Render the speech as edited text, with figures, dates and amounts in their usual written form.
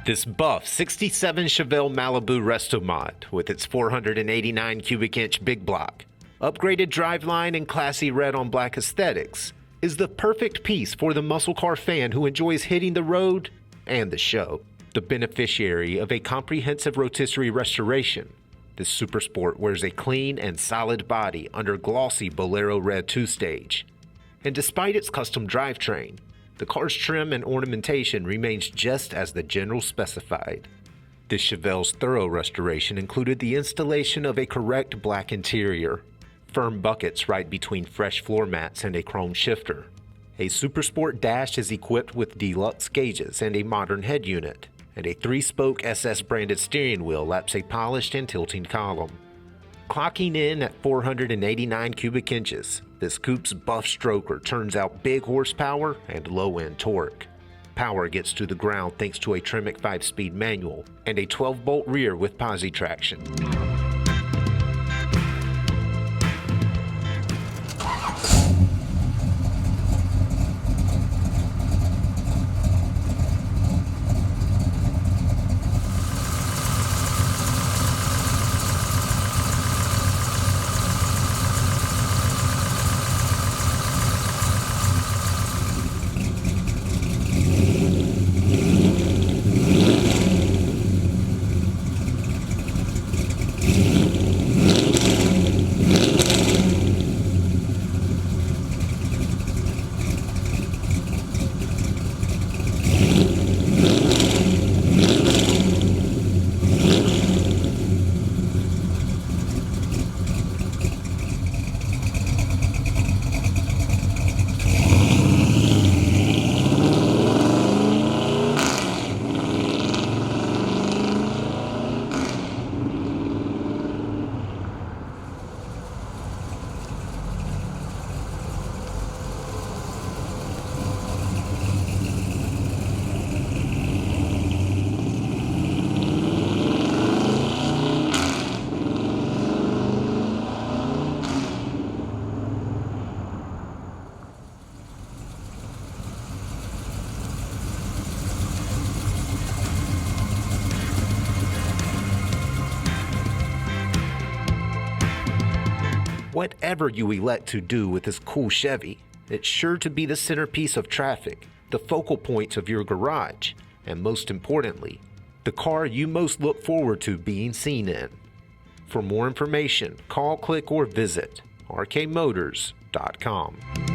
This buff 67 Chevelle Malibu Resto Mod with its 489 cubic inch big block, upgraded driveline and classy red on black aesthetics is the perfect piece for the muscle car fan who enjoys hitting the road and the show. The beneficiary of a comprehensive rotisserie restoration, this super sport wears a clean and solid body under glossy Bolero Red 2-stage. And despite its custom drivetrain, the car's trim and ornamentation remains just as the general specified. This Chevelle's thorough restoration included the installation of a correct black interior, firm buckets right between fresh floor mats and a chrome shifter. A Supersport dash is equipped with Deluxe Gauges and a modern head unit, and a 3-spoke SS branded steering wheel laps a polished and tilting column. Clocking in at 489 cubic inches, this coupe's buff stroker turns out big horsepower and low-end torque. Power gets to the ground thanks to a Tremec 5-speed manual and a 12-bolt rear with posi-traction. Whatever you elect to do with this cool Chevy, it's sure to be the centerpiece of traffic, the focal point of your garage, and most importantly, the car you most look forward to being seen in. For more information, call, click, or visit rkmotors.com.